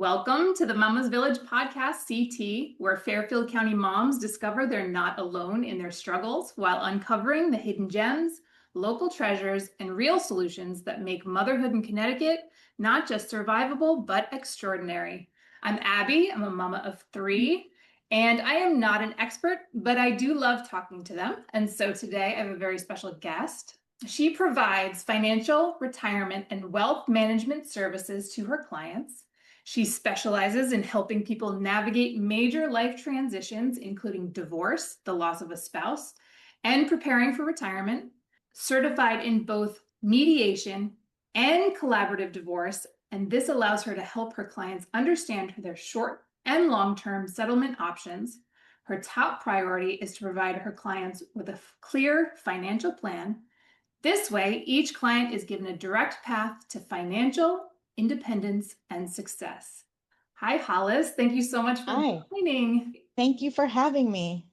Welcome to the Mama's Village podcast, CT, where Fairfield County moms discover they're not alone in their struggles while uncovering the hidden gems, local treasures, and real solutions that make motherhood in Connecticut not just survivable, but extraordinary. I'm Abby, I'm a mama of three, and I am not an expert, but I do love talking to them. And so today I have a very special guest. She provides financial, retirement, and wealth management services to her clients. She specializes in helping people navigate major life transitions, including divorce, the loss of a spouse, and preparing for retirement. Certified in both mediation and collaborative divorce, and this allows her to help her clients understand their short and long-term settlement options. Her top priority is to provide her clients with a clear financial plan. This way, each client is given a direct path to financial independence and success. Hi, Hollis. Thank you so much for Hi, joining. thank you for having me.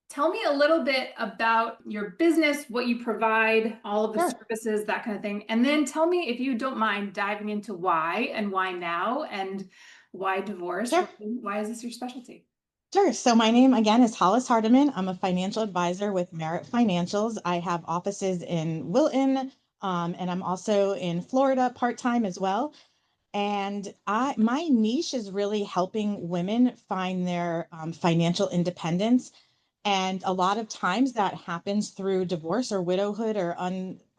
Tell me a little bit about your business, what you provide, all of the Sure, services, that kind of thing. And then tell me, if you don't mind, diving into why and why now and why divorce. sure, Why is this your specialty? sure. So my name again is Hollis Hardiman. I'm a financial advisor with Merit Financials. I have offices in Wilton, and I'm also in Florida part-time as well. And my niche is really helping women find their financial independence. And a lot of times that happens through divorce or widowhood or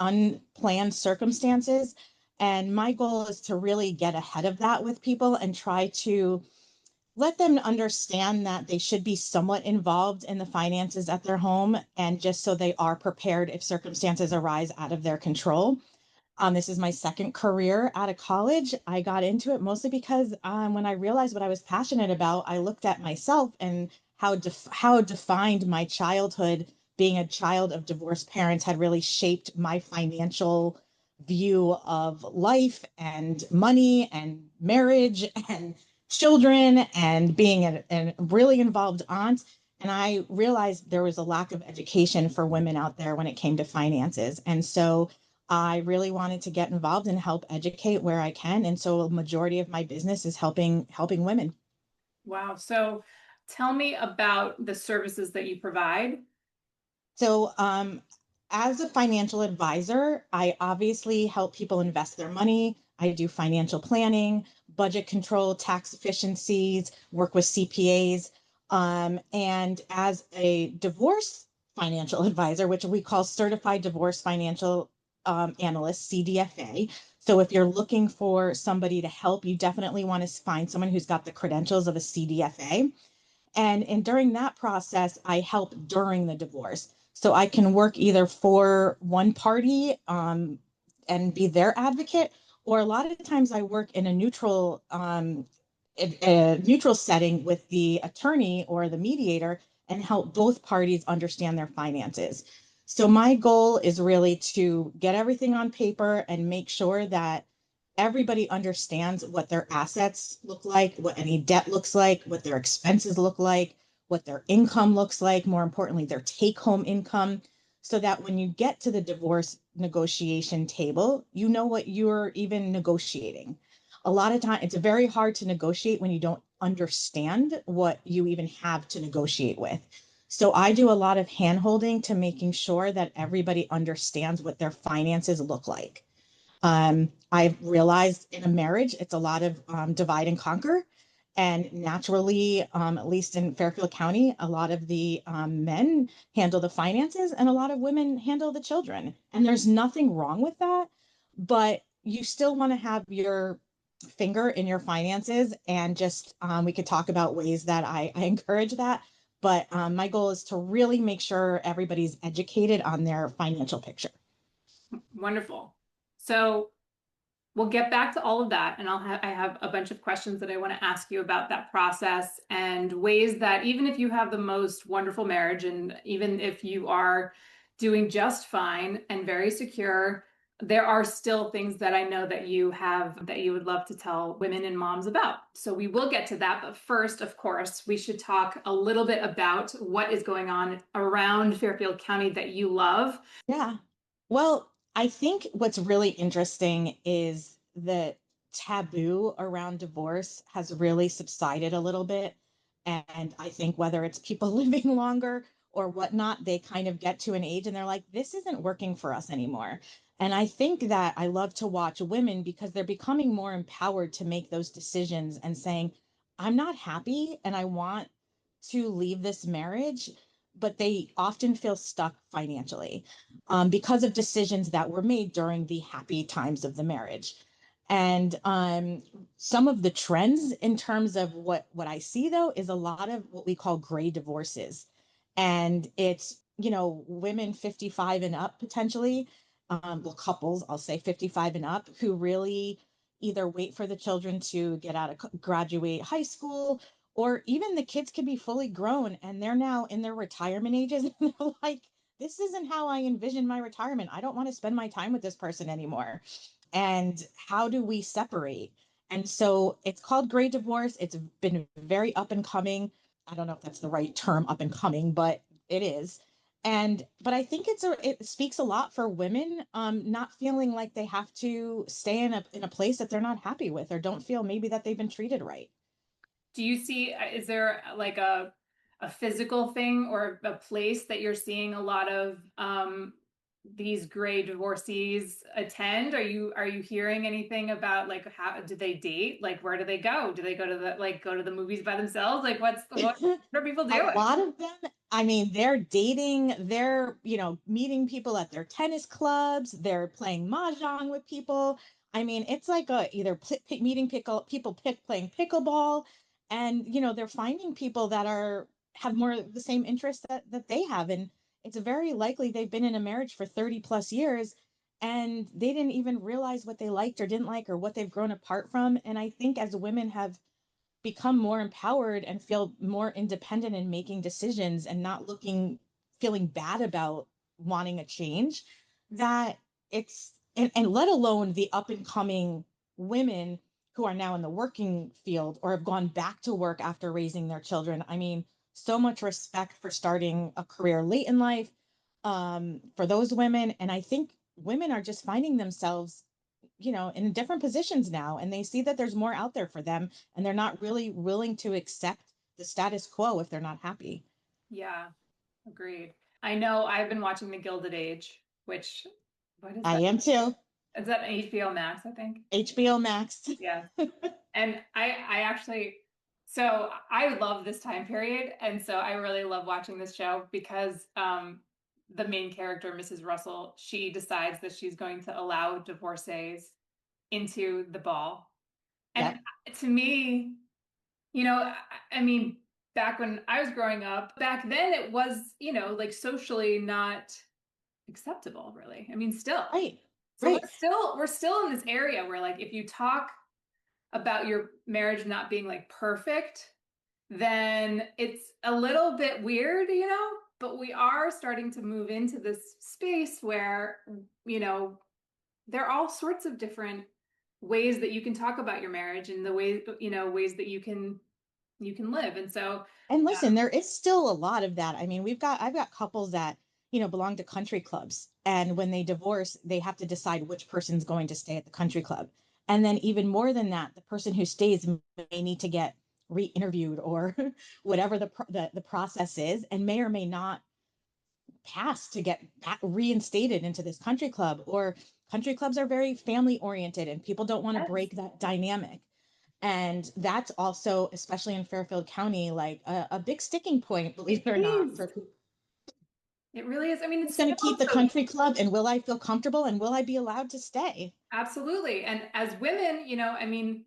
unplanned circumstances. And my goal is to really get ahead of that with people and try to let them understand that they should be somewhat involved in the finances at their home, and just so they are prepared if circumstances arise out of their control. This is my second career out of college. I got into it mostly because when I realized what I was passionate about, I looked at myself and how defined my childhood, being a child of divorced parents, had really shaped my financial view of life and money and marriage and children and being a really involved aunt. And I realized there was a lack of education for women out there when it came to finances. And so I really wanted to get involved and help educate where I can. And so a majority of my business is helping women. Wow. So tell me about the services that you provide. So as a financial advisor, I obviously help people invest their money. I do financial planning, budget control, tax efficiencies, work with CPAs. And as a divorce financial advisor, which we call Certified Divorce Financial Analyst, CDFA. So if you're looking for somebody to help, you definitely want to find someone who's got the credentials of a CDFA. And during that process, I help during the divorce. So I can work either for one party and be their advocate, or a lot of times I work in a neutral setting with the attorney or the mediator and help both parties understand their finances. So my goal is really to get everything on paper and make sure that everybody understands what their assets look like, what any debt looks like, what their expenses look like, what their income looks like, more importantly, their take home income, so that when you get to the divorce negotiation table, you know what you're even negotiating. A lot of time, it's very hard to negotiate when you don't understand what you even have to negotiate with. So I do a lot of hand holding to making sure that everybody understands what their finances look like. I've realized in a marriage, it's a lot of divide and conquer. And naturally, at least in Fairfield County, a lot of the men handle the finances and a lot of women handle the children. And there's nothing wrong with that, but you still want to have your finger in your finances. And just we could talk about ways that I encourage that. But my goal is to really make sure everybody's educated on their financial picture. Wonderful. So we'll get back to all of that, and I have a bunch of questions that I want to ask you about that process and ways that even if you have the most wonderful marriage and even if you are doing just fine and very secure, there are still things that I know that you have that you would love to tell women and moms about. So we will get to that, but first, of course, we should talk a little bit about what is going on around Fairfield County that you love. Yeah. Well, I think what's really interesting is that taboo around divorce has really subsided a little bit. And I think whether it's people living longer or whatnot, they kind of get to an age and they're like, this isn't working for us anymore. And I think that I love to watch women because they're becoming more empowered to make those decisions and saying, I'm not happy and I want to leave this marriage, but they often feel stuck financially because of decisions that were made during the happy times of the marriage. And some of the trends in terms of what I see though is a lot of what we call gray divorces, and it's women 55 and up potentially, well couples I'll say 55 and up who really either wait for the children to get out of graduate high school, or even the kids can be fully grown and they're now in their retirement ages and they're like, this isn't how I envision my retirement. I don't want to spend my time with this person anymore. And how do we separate? And so it's called gray divorce. It's been very up and coming. I don't know if that's the right term, up and coming, but it is. And but I think it speaks a lot for women, not feeling like they have to stay in a place that they're not happy with or don't feel maybe that they've been treated right. Do you see, is there like a physical thing or a place that you're seeing a lot of these gray divorcees attend? Are you hearing anything about like how do they date? Like where do they go? Do they go to the movies by themselves? Like what are people A doing? lot of them, I mean, they're dating, they're, meeting people at their tennis clubs, they're playing mahjong with people. I mean, it's like either meeting playing pickleball, and they're finding people that have more of the same interests that they have, and it's very likely they've been in a marriage for 30 plus years and they didn't even realize what they liked or didn't like or what they've grown apart from. And I think as women have become more empowered and feel more independent in making decisions and not feeling bad about wanting a change, that and let alone the up and coming women who are now in the working field or have gone back to work after raising their children. I mean, so much respect for starting a career late in life, for those women. And I think women are just finding themselves in different positions now, and they see that there's more out there for them, and they're not really willing to accept the status quo if they're not happy. Yeah, agreed. I know I've been watching The Gilded Age, which what is I that? am too. Is that an HBO Max, I think? HBO Max. Yeah. And I actually, so I love this time period. And so I really love watching this show because the main character, Mrs. Russell, she decides that she's going to allow divorcees into the ball. And Yep. to me, I mean, back when I was growing up, back then it was, like socially not acceptable, really. I mean, still. Right. So Right. we're still in this area where like if you talk about your marriage not being like perfect, then it's a little bit weird, but we are starting to move into this space where, you know, there are all sorts of different ways that you can talk about your marriage and the ways that you can live. And so, And listen, there is still a lot of that. I mean, I've got couples that, belong to country clubs. And when they divorce, they have to decide which person's going to stay at the country club. And then even more than that, the person who stays may need to get re-interviewed or whatever the process is, and may or may not pass to get back reinstated into this country club. Or country clubs are very family oriented and people don't want to yes, break that dynamic. And that's also, especially in Fairfield County, like a big sticking point, believe it or not, please. for who's It really is. I mean, it's going to keep still the so country club, and will I feel comfortable and will I be allowed to stay? absolutely. And as women, I mean,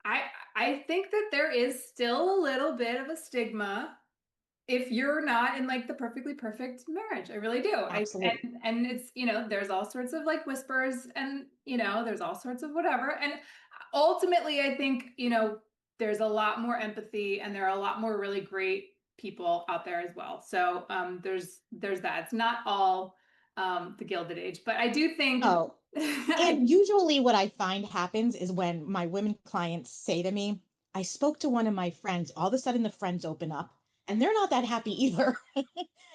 I think that there is still a little bit of a stigma if you're not in like the perfectly perfect marriage. I really do. Absolutely. And it's, there's all sorts of like whispers and, there's all sorts of whatever. And ultimately, I think, there's a lot more empathy and there are a lot more really great people out there as well. So there's that. It's not all the Gilded Age, but I do think Oh, I, and usually what I find happens is when my women clients say to me, I spoke to one of my friends, all of a sudden the friends open up and they're not that happy either. And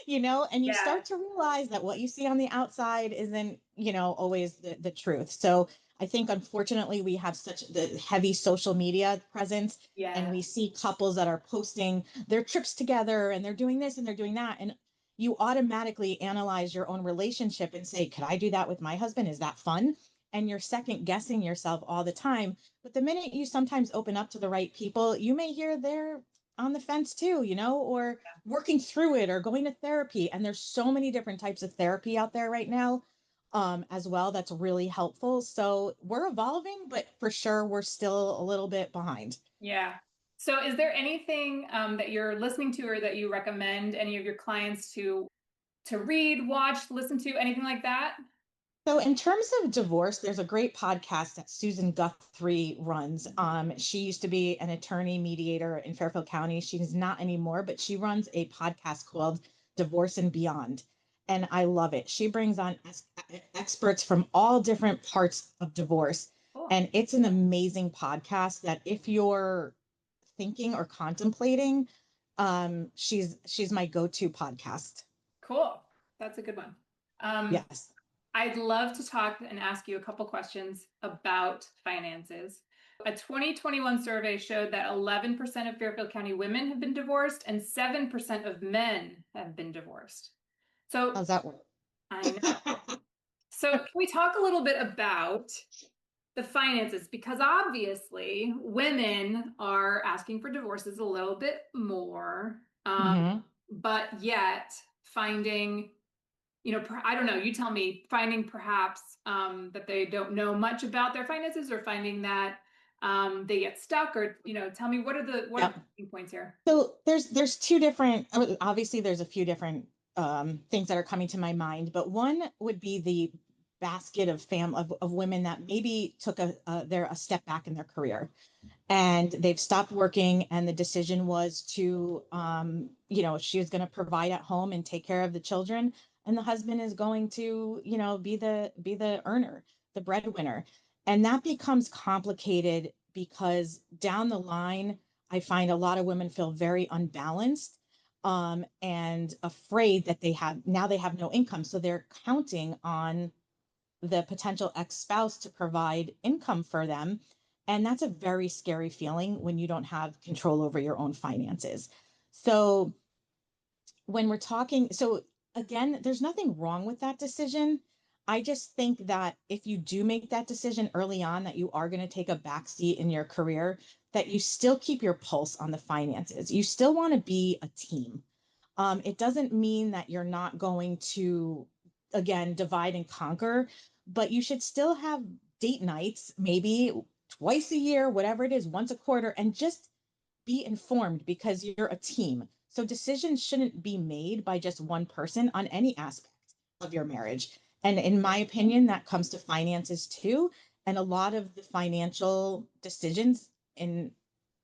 you yeah. start to realize that what you see on the outside isn't, always the truth. So I think unfortunately we have such the heavy social media presence, and Yeah. we see couples that are posting their trips together and they're doing this and they're doing that. And you automatically analyze your own relationship and say, could I do that with my husband? Is that fun? And you're second guessing yourself all the time. But the minute you sometimes open up to the right people, you may hear they're on the fence too, or working through it or going to therapy. And there's so many different types of therapy out there right now, as well. That's really helpful. So we're evolving, but for sure we're still a little bit behind. Yeah. So is there anything that you're listening to or that you recommend any of your clients to read, watch, listen to, anything like that? So, in terms of divorce, there's a great podcast that Susan Guthrie runs. She used to be an attorney mediator in Fairfield County. She's not anymore, but she runs a podcast called Divorce and Beyond. And I love it. She brings on experts from all different parts of divorce. Cool. And it's an amazing podcast that if you're thinking or contemplating, she's my go-to podcast. Cool. That's a good one. Um, Yes. I'd love to talk and ask you a couple questions about finances. A 2021 survey showed that 11% of Fairfield County women have been divorced and 7% of men have been divorced. So How's that work? I know. So can we talk a little bit about the finances? Because obviously women are asking for divorces a little bit more, Hmm. but yet finding, I don't know, you tell me, finding perhaps that they don't know much about their finances, or finding that they get stuck, or, tell me, what are the Yep. points here? So there's two different, obviously there's a few different things that are coming to my mind, but one would be the basket of women that maybe took a step back in their career, and they've stopped working, and the decision was to she was going to provide at home and take care of the children, and the husband is going to be the earner, the breadwinner. And that becomes complicated because down the line I find a lot of women feel very unbalanced, and afraid that they have no income, so they're counting on the potential ex-spouse to provide income for them. And that's a very scary feeling when you don't have control over your own finances. So when we're talking, so again, there's nothing wrong with that decision. I just think that if you do make that decision early on that you are going to take a backseat in your career, that you still keep your pulse on the finances. You still want to be a team. It doesn't mean that you're not going to, again, divide and conquer, but you should still have date nights, maybe twice a year, whatever it is, once a quarter, and just be informed because you're a team. So decisions shouldn't be made by just one person on any aspect of your marriage. And in my opinion, that comes to finances too. And a lot of the financial decisions in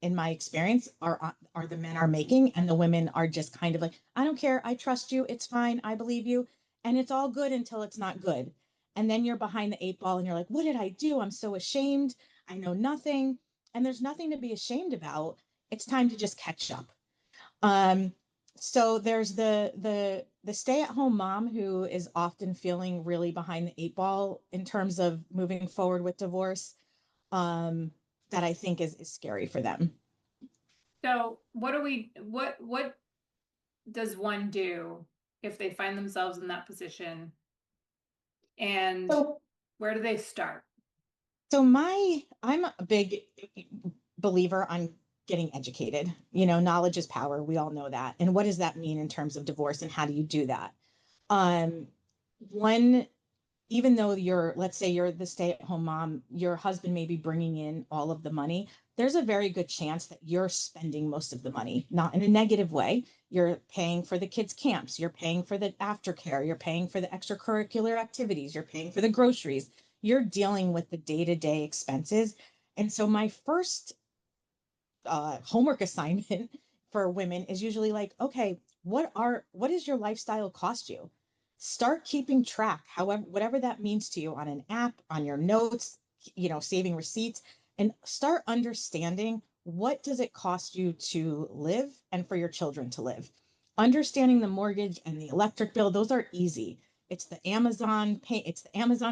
my experience are the men are making, and the women are just kind of like, I don't care, I trust you, it's fine, I believe you, and it's all good until it's not good. And then you're behind the eight ball and you're like, what did I do? I'm so ashamed. I know nothing. And there's nothing to be ashamed about. It's time to just catch up. Um, so there's the stay-at-home mom who is often feeling really behind the eight ball in terms of moving forward with divorce. Um, that I think is scary for them. So what does one do if they find themselves in that position, and So where do they start? I'm a big believer on getting educated. Knowledge is power. We all know that. And what does that mean in terms of divorce, and how do you do that? Um, one Even though let's say you're the stay-at-home mom, your husband may be bringing in all of the money. There's a very good chance that you're spending most of the money, not in a negative way. You're paying for the kids' camps, you're paying for the aftercare, you're paying for the extracurricular activities, you're paying for the groceries, you're dealing with the day-to-day expenses. And so my first homework assignment for women is usually like, okay, what does your lifestyle cost you? Start keeping track, however, whatever that means to you, on an app, on your notes, saving receipts, and start understanding what does it cost you to live and for your children to live. Understanding the mortgage and the electric bill, those are easy. It's the Amazon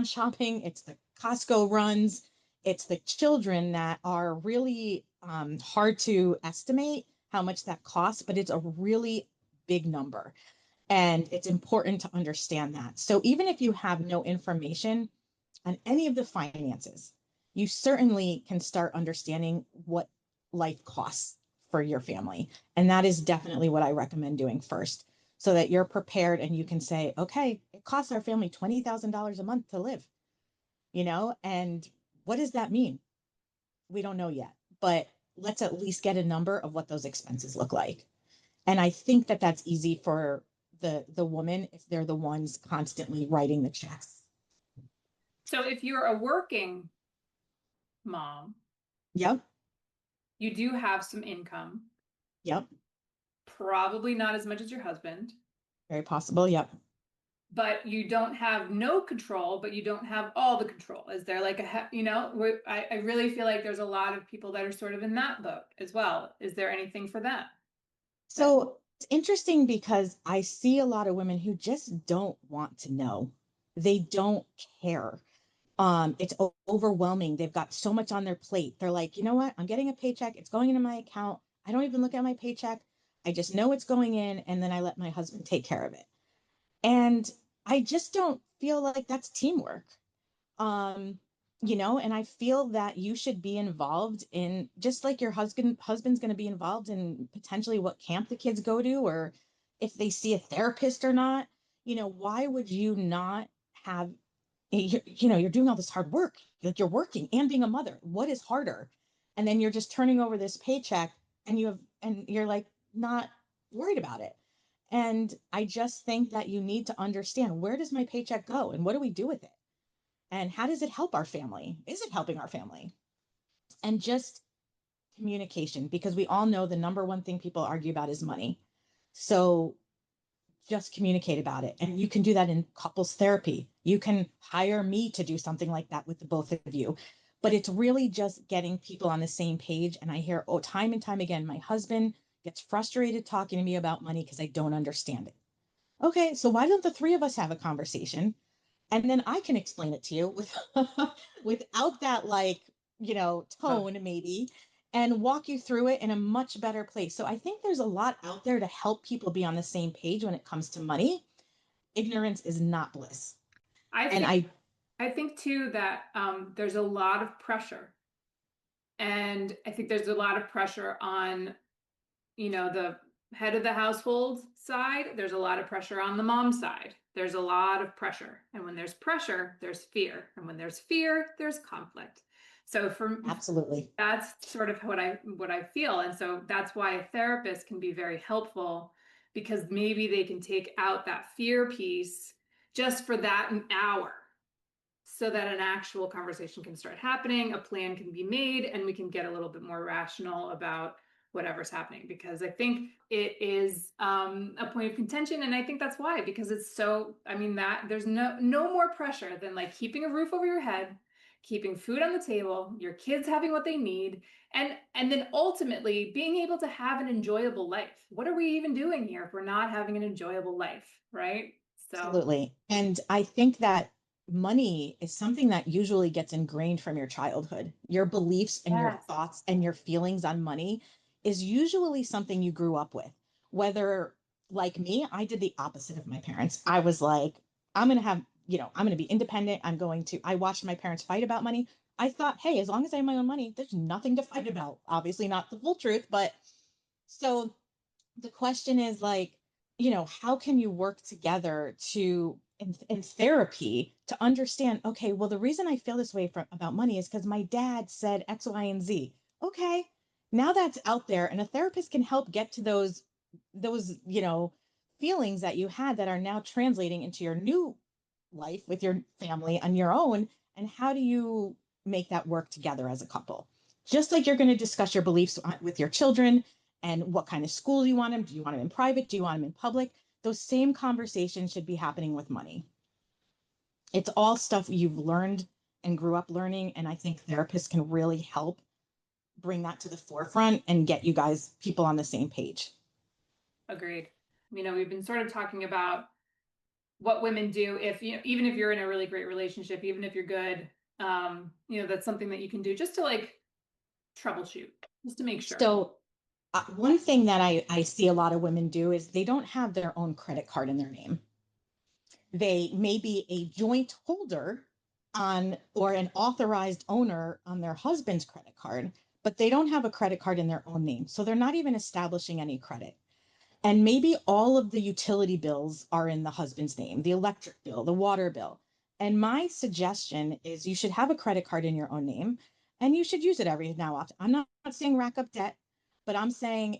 shopping, it's the Costco runs. It's the children that are really hard to estimate how much that costs, but it's a really big number. And it's important to understand that. So even if you have no information on any of the finances, you certainly can start understanding what life costs for your family. And that is definitely what I recommend doing first so that you're prepared and you can say, okay, it costs our family $20,000 a month to live, and what does that mean? We don't know yet, but let's at least get a number of what those expenses look like. And I think that that's easy for the woman if they're the ones constantly writing the checks. So if you're a working mom, Yep. you do have some income, Yep. probably not as much as your husband, Very possible. Yep. but you don't have no control, but you don't have all the control. Is there like I really feel like there's a lot of people that are sort of in that boat as well. Is there anything for them? That So it's interesting because I see a lot of women who just don't want to know. They don't care. It's overwhelming. They've got so much on their plate. They're like, you know what? I'm getting a paycheck. It's going into my account. I don't even look at my paycheck. I just know it's going in, and then I let my husband take care of it. And I just don't feel like that's teamwork. um and I feel that you should be involved in, just like your husband's going to be involved in potentially what camp the kids go to, or if they see a therapist or not. Why would you not have, you're doing all this hard work, like you're working and being a mother, what is harder? And then you're just turning over this paycheck, and you're like not worried about it. And I just think that you need to understand, where does my paycheck go and what do we do with it? And how does it help our family? Is it helping our family? And just communication, because we all know the number one thing people argue about is money. So just communicate about it. And you can do that in couples therapy. You can hire me to do something like that with the both of you. But it's really just getting people on the same page. And I hear, oh, time and time again, my husband gets frustrated talking to me about money because I don't understand it. Okay, so why don't the three of us have a conversation, and then I can explain it to you with without that, like, tone maybe, and walk you through it in a much better place. So I think there's a lot out there to help people be on the same page when it comes to money. Ignorance is not bliss. I And think I I think too that there's a lot of pressure, and I think there's a lot of pressure on the head of the household side. There's a lot of pressure on the mom side. There's a lot of pressure. And when there's pressure, there's fear. And when there's fear, there's conflict. So for absolutely, that's sort of what I feel. And so that's why a therapist can be very helpful, because maybe they can take out that fear piece just for that an hour, so that an actual conversation can start happening, a plan can be made, and we can get a little bit more rational about whatever's happening. Because I think it is a point of contention, and I think that's why, because it's so, I mean, that there's no more pressure than like keeping a roof over your head, keeping food on the table, your kids having what they need, and then ultimately being able to have an enjoyable life. What are we even doing here if we're not having an enjoyable life, right? So absolutely. And I think that money is something that usually gets ingrained from your childhood. Your beliefs and your yes. thoughts and your feelings on money is usually something you grew up with. Whether, like me, I did the opposite of my parents. I was like, I'm going to have, I'm going to be independent. I watched my parents fight about money. I thought, hey, as long as I have my own money, there's nothing to fight about. Obviously, not the full truth, but so the question is, like, how can you work together to in therapy to understand, okay, well, the reason I feel this way about money is because my dad said X, Y, and Z. Okay, now that's out there, and a therapist can help get to those feelings that you had that are now translating into your new life with your family on your own. And how do you make that work together as a couple? Just like you're going to discuss your beliefs with your children and what kind of school you want them. Do you want them in private? Do you want them in public? Those same conversations should be happening with money. It's all stuff you've learned and grew up learning. And I think therapists can really help bring that to the forefront and get you guys, people on the same page. Agreed. We've been sort of talking about what women do if even if you're in a really great relationship, even if you're good, That's something that you can do just to like troubleshoot, just to make sure. So, one thing that I see a lot of women do is they don't have their own credit card in their name. They may be a joint holder on or an authorized owner on their husband's credit card, but they don't have a credit card in their own name. So they're not even establishing any credit. And maybe all of the utility bills are in the husband's name, the electric bill, the water bill. And my suggestion is you should have a credit card in your own name and you should use it every now and often. I'm not saying rack up debt, but I'm saying,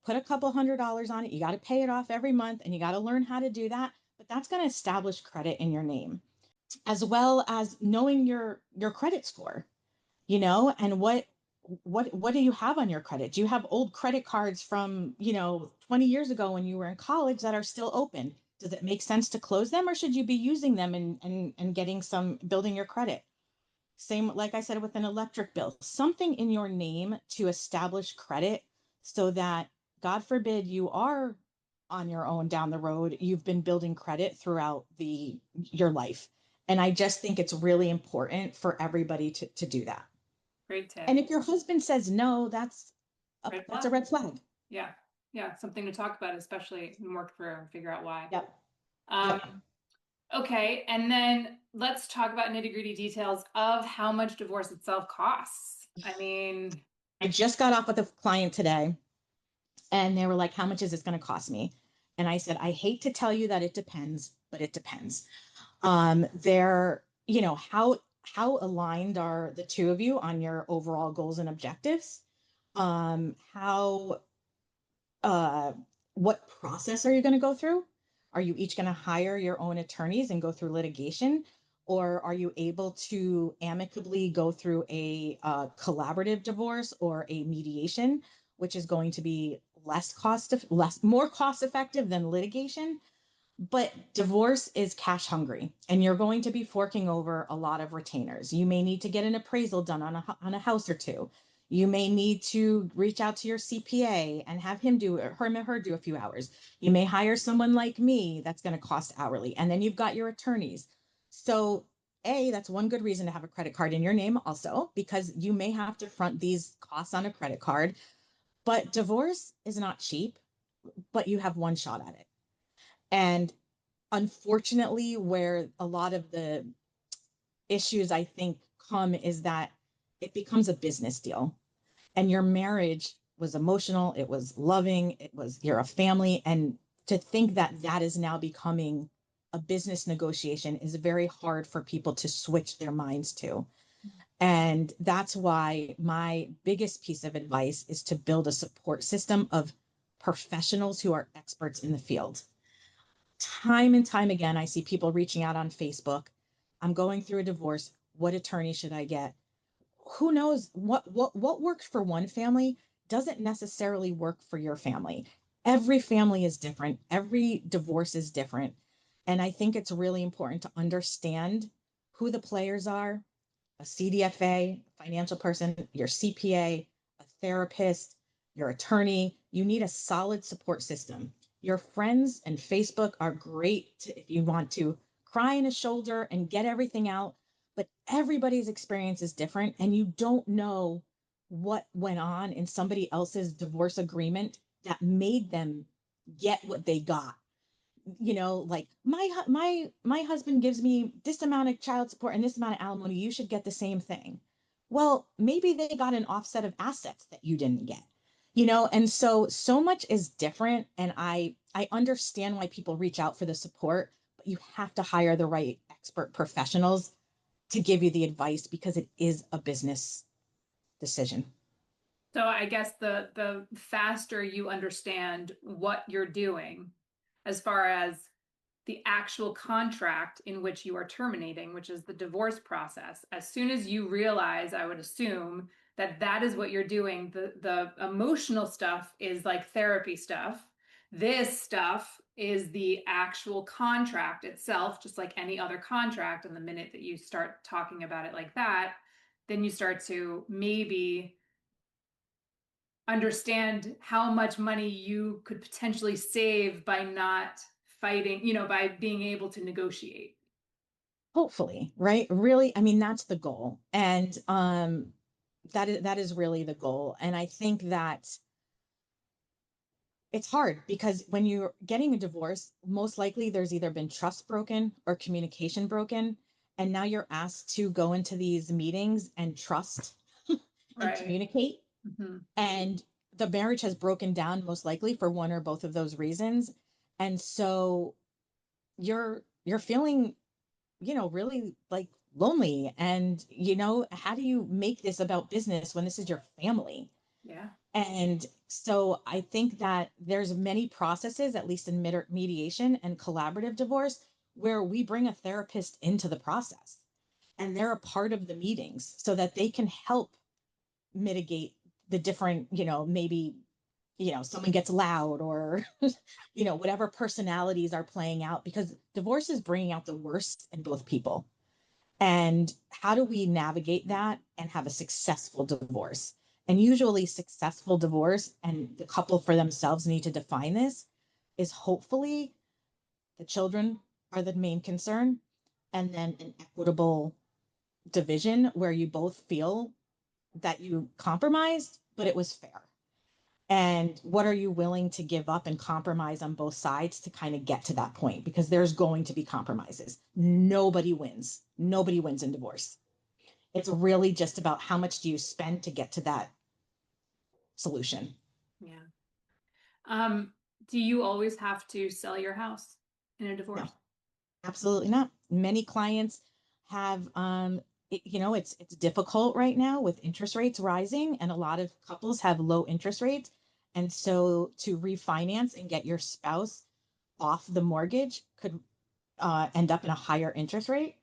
put a couple $100s on it. You got to pay it off every month and you got to learn how to do that. But that's going to establish credit in your name, as well as knowing your credit score, and what do you have on your credit? Do you have old credit cards from 20 years ago when you were in college that are still open? Does it make sense to close them, or should you be using them and getting some building your credit? Same, like I said, with an electric bill, something in your name to establish credit, so that, God forbid, you are on your own down the road, you've been building credit throughout your life. And I just think it's really important for everybody to do that. Great tip. And if your husband says no, Red that's a flag. red flag. Yeah. Yeah. Something to talk about, especially and work through and figure out why. Yep. Yep. Um, okay. And then let's talk about nitty-gritty details of how much divorce itself costs. I mean, I just got off with a client today and they were like, how much is this going to cost me? And I said, I hate to tell you that it depends, but it depends. They're, how aligned are the two of you on your overall goals and objectives? How uh, what process are you going to go through? Are you each going to hire your own attorneys and go through litigation? Or are you able to amicably go through a collaborative divorce or a mediation, which is going to be more cost effective than litigation? But divorce is cash hungry, and you're going to be forking over a lot of retainers. You may need to get an appraisal done on a house or two. You may need to reach out to your CPA and have him do her do a few hours. You may hire someone like me that's going to cost hourly, and then you've got your attorneys. So, that's one good reason to have a credit card in your name, also because you may have to front these costs on a credit card. But divorce is not cheap, but you have one shot at it. And unfortunately, where a lot of the issues I think come is that it becomes a business deal, and your marriage was emotional, it was loving, you're a family. And to think that that is now becoming a business negotiation is very hard for people to switch their minds to. And that's why my biggest piece of advice is to build a support system of professionals who are experts in the field. Time and time again, I see people reaching out on Facebook. I'm going through a divorce. What attorney should I get? Who knows what works for one family doesn't necessarily work for your family. Every family is different. Every divorce is different. And I think it's really important to understand who the players are, a CDFA, financial person, your CPA, a therapist, your attorney. You need a solid support system. Your friends and Facebook are great if you want to cry in a shoulder and get everything out, but everybody's experience is different, and you don't know what went on in somebody else's divorce agreement that made them get what they got. Like my husband gives me this amount of child support and this amount of alimony, you should get the same thing. Well, maybe they got an offset of assets that you didn't get. And so much is different, and I understand why people reach out for the support, but you have to hire the right expert professionals to give you the advice, because it is a business decision. so I guess the faster you understand what you're doing as far as the actual contract in which you are terminating, which is the divorce process. As soon as you realize, I would assume that that is what you're doing, the emotional stuff is like therapy stuff. This stuff is the actual contract itself, just like any other contract. And the minute that you start talking about it like that, then you start to maybe understand how much money you could potentially save by not fighting, by being able to negotiate. Hopefully, right? Really, I mean, that's the goal. And that is really the goal. And I think that it's hard because when you're getting a divorce, most likely there's either been trust broken or communication broken. And now you're asked to go into these meetings and trust and Right. communicate. Hmm. And the marriage has broken down most likely for one or both of those reasons. And so you're feeling, really like lonely. And, how do you make this about business when this is your family? Yeah. And so I think that there's many processes, at least in mediation and collaborative divorce, where we bring a therapist into the process and they're a part of the meetings so that they can help mitigate the different, maybe, someone gets loud or, whatever personalities are playing out because divorce is bringing out the worst in both people. And how do we navigate that and have a successful divorce? And usually, successful divorce, and the couple for themselves need to define this, is hopefully the children are the main concern, and then an equitable division where you both feel that you compromised, but it was fair. And what are you willing to give up and compromise on both sides to kind of get to that point? Because there's going to be compromises. Nobody wins. Nobody wins in divorce. It's really just about how much do you spend to get to that solution. Yeah. Um, do you always have to sell your house in a No, divorce? absolutely not. Many clients have it's difficult right now with interest rates rising and a lot of couples have low interest rates. And so to refinance and get your spouse off the mortgage could end up in a higher interest rate.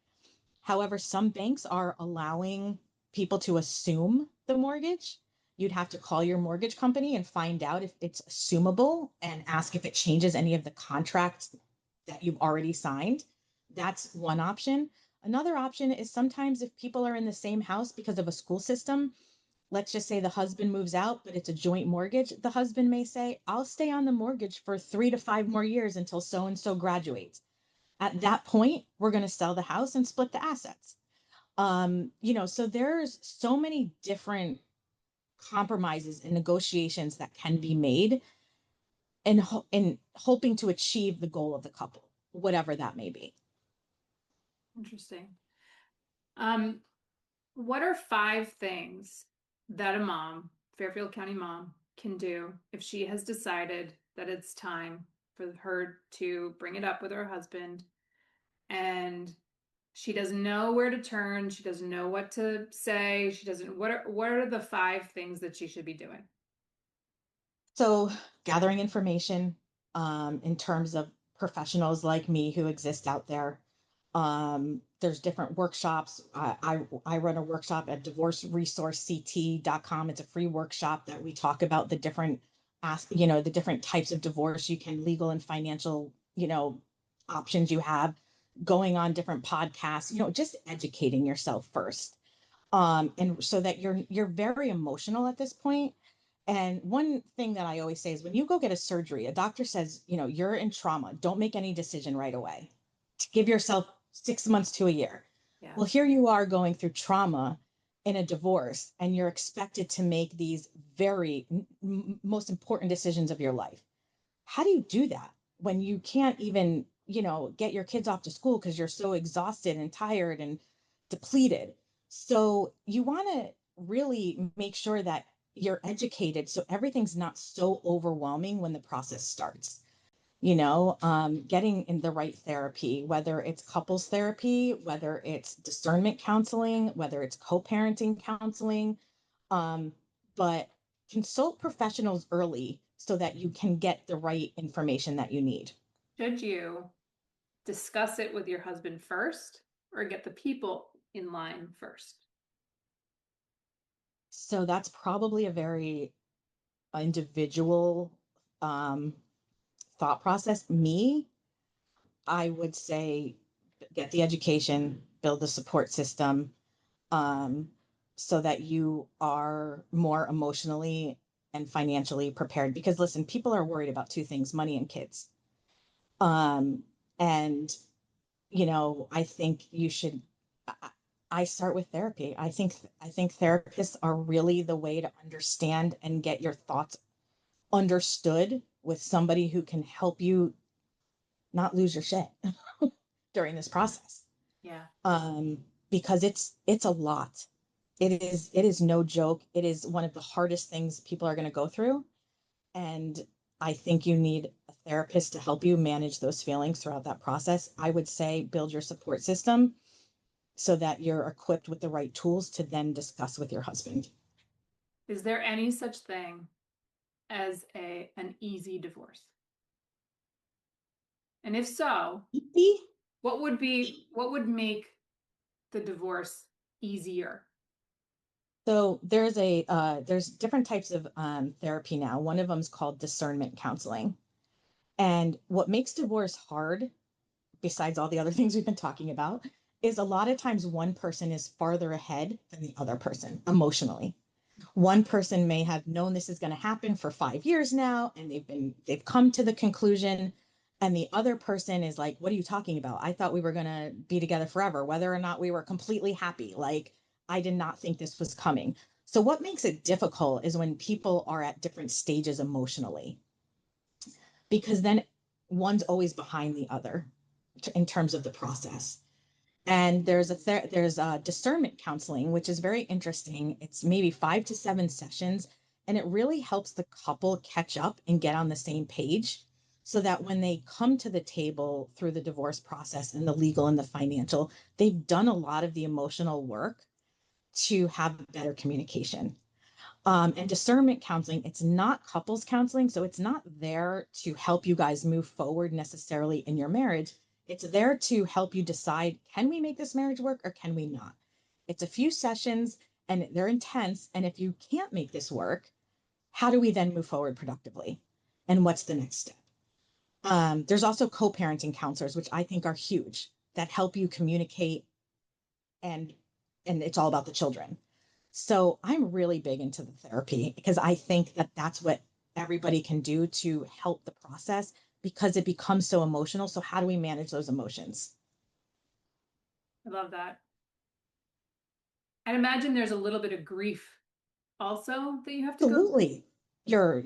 However, some banks are allowing people to assume the mortgage. You'd have to call your mortgage company and find out if it's assumable and ask if it changes any of the contracts that you've already signed. That's one option. Another option is sometimes if people are in the same house because of a school system, let's just say the husband moves out, but it's a joint mortgage. The husband may say, I'll stay on the mortgage for 3 to 5 more years until so and so graduates. At that point, we're going to sell the house and split the assets. So there's so many different compromises and negotiations that can be made in hoping to achieve the goal of the couple, whatever that may be. Interesting. Um, what are 5 things that a mom, Fairfield County mom, can do if she has decided that it's time for her to bring it up with her husband and she doesn't know where to turn, she doesn't know what to say, she doesn't what are the 5 things that she should be doing? So gathering information in terms of professionals like me who exist out there. There's different workshops. I run a workshop at divorceresourcect.com. It's a free workshop that we talk about the different types of divorce you can legal and financial, options you have, going on different podcasts, just educating yourself first. And so that you're very emotional at this point. And one thing that I always say is when you go get a surgery, a doctor says, you're in trauma. Don't make any decision right away. Give yourself 6 months to a year. Well, Yes. here you are going through trauma in a divorce, and you're expected to make these very most important decisions of your life. How do you do that when you can't even, get your kids off to school because you're so exhausted and tired and depleted? So you want to really make sure that you're educated so everything's not so overwhelming when the process starts. Getting in the right therapy, whether it's couples therapy, whether it's discernment counseling, whether it's co-parenting counseling, but consult professionals early so that you can get the right information that you need. Should you discuss it with your husband first or get the people in line first? So that's probably a very individual um, thought process. Me, I would say get the education, build the support system, um, so that you are more emotionally and financially prepared. Because listen, people are worried about two things: money and kids. And I think you should. I, I start with therapy. I think therapists are really the way to understand and get your thoughts understood with somebody who can help you not lose your shit during this process. Yeah. Because it's a lot. It is no joke. It is one of the hardest things people are going to go through. And I think you need a therapist to help you manage those feelings throughout that process. I would say build your support system so that you're equipped with the right tools to then discuss with your husband. Is there any such thing as an easy divorce? And if so, what would make the divorce easier? So there's different types of therapy now. One of them is called discernment counseling. And what makes divorce hard, besides all the other things we've been talking about, is a lot of times one person is farther ahead than the other person emotionally. One person may have known this is going to happen for 5 years now, and they've come to the conclusion, and the other person is like, what are you talking about? I thought we were going to be together forever, whether or not we were completely happy. Like, I did not think this was coming. So what makes it difficult is when people are at different stages emotionally, because then one's always behind the other in terms of the process. And there's a discernment counseling, which is very interesting. It's maybe 5 to 7 sessions, and it really helps the couple catch up and get on the same page, so that when they come to the table through the divorce process and the legal and the financial, they've done a lot of the emotional work to have better communication. And discernment counseling, it's not couples counseling. So it's not there to help you guys move forward necessarily in your marriage. It's there to help you decide, can we make this marriage work or can we not? It's a few sessions and they're intense. And if you can't make this work, how do we then move forward productively? And what's the next step? There's also co parenting counselors, which I think are huge, that help you communicate, and it's all about the children. So I'm really big into the therapy because I think that that's what everybody can do to help the process, because it becomes so emotional. So how do we manage those emotions? I love that. I'd imagine there's a little bit of grief also that you have to go. Absolutely. Your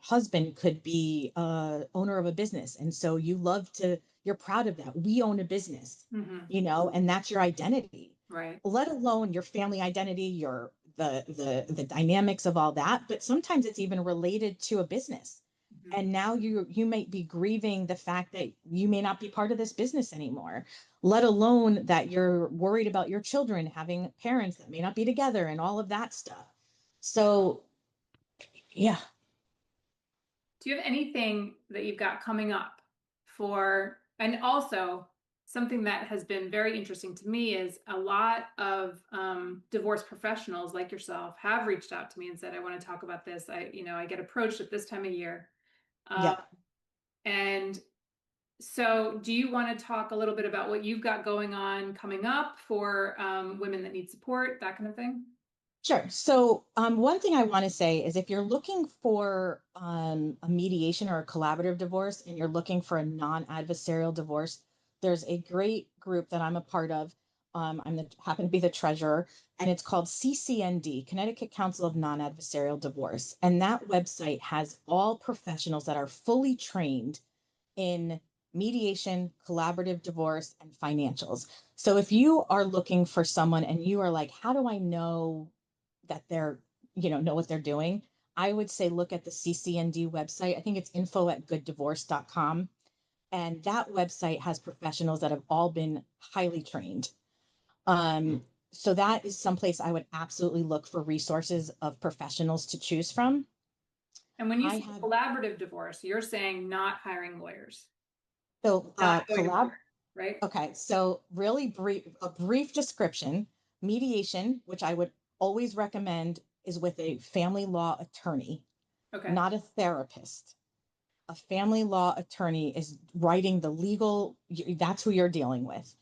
husband could be owner of a business, and so you're proud of that. We own a business, Hmm. and that's your identity. Right. Let alone your family identity, your the dynamics of all that. But sometimes it's even related to a business. Mhm. And now you might be grieving the fact that you may not be part of this business anymore, let alone that you're worried about your children having parents that may not be together and all of that stuff. So, yeah. Do you have anything that you've got coming up for, and also something that has been very interesting to me is a lot of divorce professionals like yourself have reached out to me and said, I want to talk about this. I get approached at this time of year. Uh, Yep. and so do you want to talk a little bit about what you've got going on coming up for women that need support, that kind of thing? Sure. So, one thing I want to say is if you're looking for a mediation or a collaborative divorce and you're looking for a non-adversarial divorce, there's a great group that I'm a part of. Happen to be the treasurer, and it's called CCND, Connecticut Council of Non-Adversarial Divorce. And that website has all professionals that are fully trained in mediation, collaborative divorce, and financials. So if you are looking for someone and you are like, how do I know that know what they're doing? I would say look at the CCND website. I think it's info@gooddivorce.com. And that website has professionals that have all been highly trained. So that is someplace I would absolutely look for resources of professionals to choose from. And when you I say have collaborative divorce, you're saying not hiring lawyers, so not going to collab court, right? Okay, so really a brief description. Mediation, which I would always recommend, is with a family law attorney, Okay. not a therapist. A family law attorney is writing the legal, that's who you're dealing with.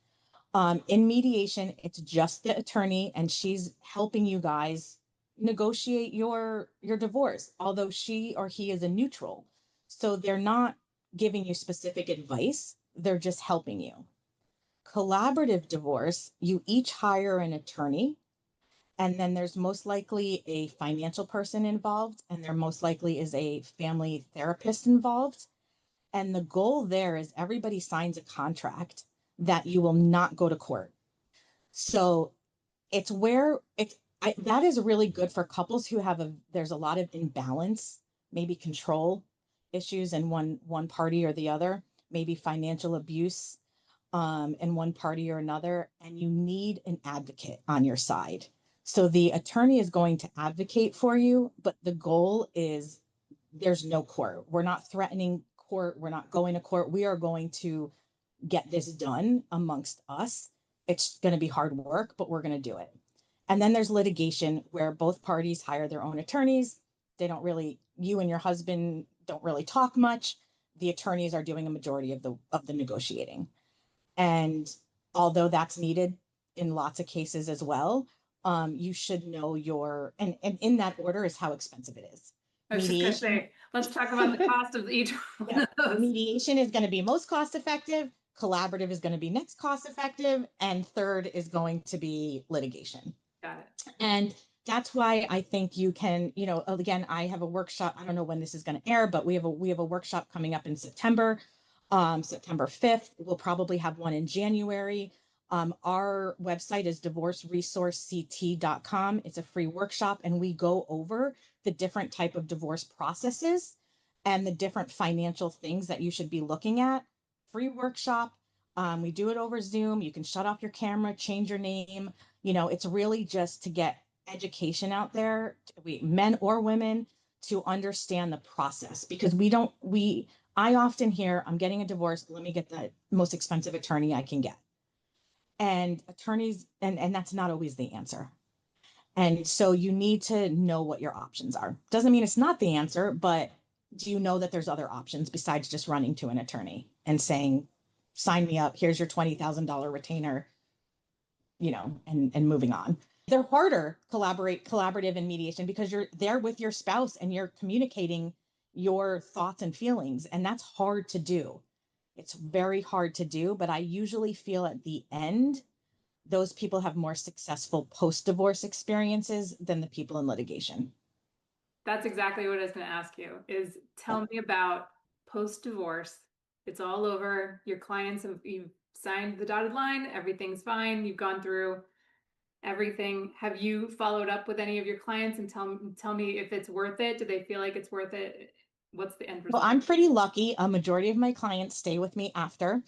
In mediation, it's just the attorney, and she's helping you guys negotiate your divorce, although she or he is a neutral. So they're not giving you specific advice. They're just helping you. Collaborative divorce, you each hire an attorney, and then there's most likely a financial person involved, and there most likely is a family therapist involved. And the goal there is everybody signs a contract that you will not go to court. So it's where that is really good for couples who have there's a lot of imbalance, maybe control issues in one party or the other, maybe financial abuse in one party or another, and you need an advocate on your side. So the attorney is going to advocate for you, but the goal is there's no court. We're not threatening court. We're not going to court. We are going to get this done amongst us. It's going to be hard work, but we're going to do it. And then there's litigation where both parties hire their own attorneys. They don't really, you and your husband don't really talk much. The attorneys are doing a majority of the negotiating. And although that's needed in lots of cases as well, you should know and in that order is how expensive it is. I was just going to Mediation. say, let's talk about the cost of each one Yeah. of those. Mediation is going to be most cost effective. Collaborative is going to be next cost effective. And third is going to be litigation. Got it. And that's why I think you can, again, I have a workshop. I don't know when this is going to air, but we have a workshop coming up in September, September 5th. We'll probably have one in January. Our website is divorceresourcect.com. It's a free workshop, and we go over the different type of divorce processes and the different financial things that you should be looking at. Free workshop. We do it over Zoom. You can shut off your camera, change your name. It's really just to get education out there, men or women, to understand the process, because I often hear, I'm getting a divorce, let me get the most expensive attorney I can get. And attorneys, and that's not always the answer. And so you need to know what your options are. Doesn't mean it's not the answer, but do you know that there's other options besides just running to an attorney and saying, sign me up, here's your $20,000 retainer, and moving on. They're harder collaborative and mediation because you're there with your spouse and you're communicating your thoughts and feelings. And that's hard to do. It's very hard to do, but I usually feel at the end, those people have more successful post-divorce experiences than the people in litigation. That's exactly what I was going to ask you is tell me about post-divorce. It's all over. Your clients you've signed the dotted line. Everything's fine. You've gone through everything. Have you followed up with any of your clients and tell me if it's worth it? Do they feel like it's worth it? What's the end Well, result? I'm pretty lucky. A majority of my clients stay with me after,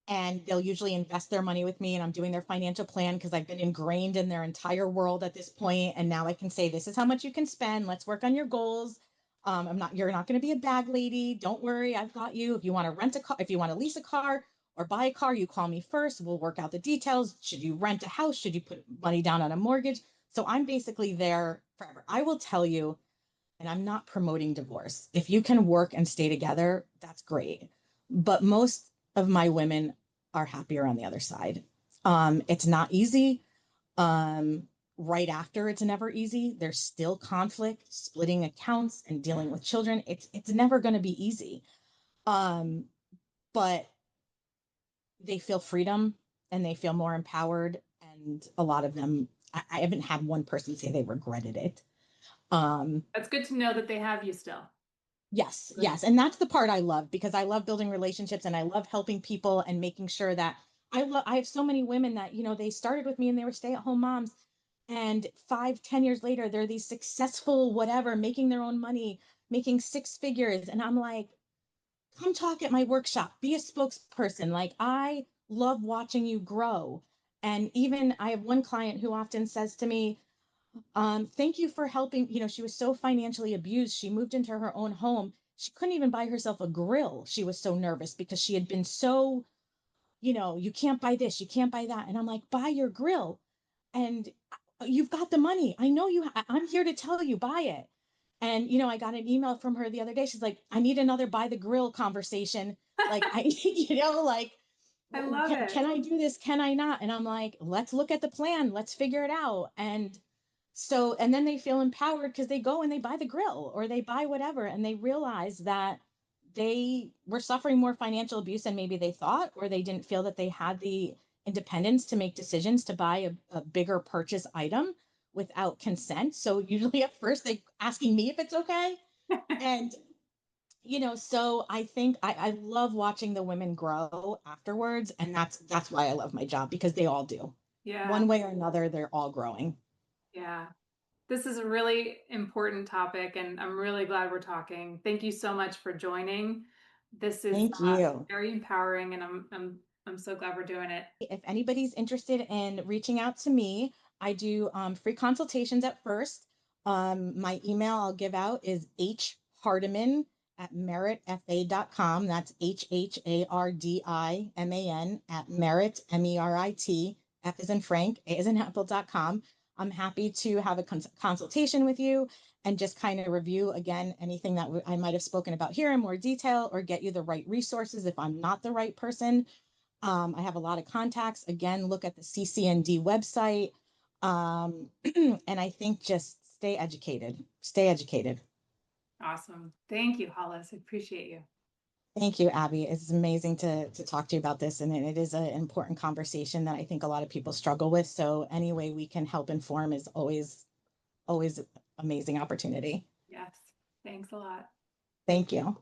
and they'll usually invest their money with me, and I'm doing their financial plan because I've been ingrained in their entire world at this point. And now I can say, this is how much you can spend. Let's work on your goals. You're not going to be a bag lady. Don't worry. I've got you. If you want to rent a car, if you want to lease a car or buy a car, you call me first. We'll work out the details. Should you rent a house? Should you put money down on a mortgage? So I'm basically there forever. I will tell you, and I'm not promoting divorce. If you can work and stay together, that's great. But most of my women are happier on the other side. It's not easy. Right after, it's never easy. There's still conflict, splitting accounts, and dealing with children. It's never going to be easy. But they feel freedom and they feel more empowered. And a lot of them, I haven't had one person say they regretted it. That's good to know that they have you still. Yes, yes. And that's the part I love, because I love building relationships and I love helping people and making sure that I have so many women that, they started with me and they were stay-at-home moms. And 5, 10 years later, they're these successful, whatever, making their own money, making six figures. And I'm like, come talk at my workshop, be a spokesperson. Like, I love watching you grow. And even I have one client who often says to me, thank you for helping. She was so financially abused. She moved into her own home. She couldn't even buy herself a grill. She was so nervous because she had been so, you can't buy this, you can't buy that. And I'm like, buy your grill. And you've got the money. I know I'm here to tell you, buy it. And, I got an email from her the other day. She's like, I need another buy the grill conversation. Like, like, I love can it. I do this? Can I not? And I'm like, let's look at the plan. Let's figure it out. And then they feel empowered because they go and they buy the grill or they buy whatever, and they realize that they were suffering more financial abuse than maybe they thought, or they didn't feel that they had the independence to make decisions to buy a bigger purchase item without consent. So usually at first they asking me if it's okay. And so I think I love watching the women grow afterwards. And that's why I love my job, because they all do. Yeah, One way or another, they're all growing. yeah. This is a really important topic, and I'm really glad we're talking. Thank you so much for joining. This is Thank you. very empowering, and I'm so glad we're doing it. If anybody's interested in reaching out to me, I do free consultations at first. My email I'll give out is Hardiman at meritfa.com. That's HHARDIMAN at merit, MERIT, F is in Frank, A is in Apple.com. I'm happy to have a consultation with you and just kind of review again anything that I might have spoken about here in more detail, or get you the right resources if I'm not the right person. I have a lot of contacts. Again, look at the CCND website. And I think just stay educated. Stay educated. Awesome. Thank you, Hollis. I appreciate you. Thank you, Abby. It's amazing to talk to you about this. And it is an important conversation that I think a lot of people struggle with. So any way we can help inform is always amazing opportunity. Yes. Thanks a lot. Thank you.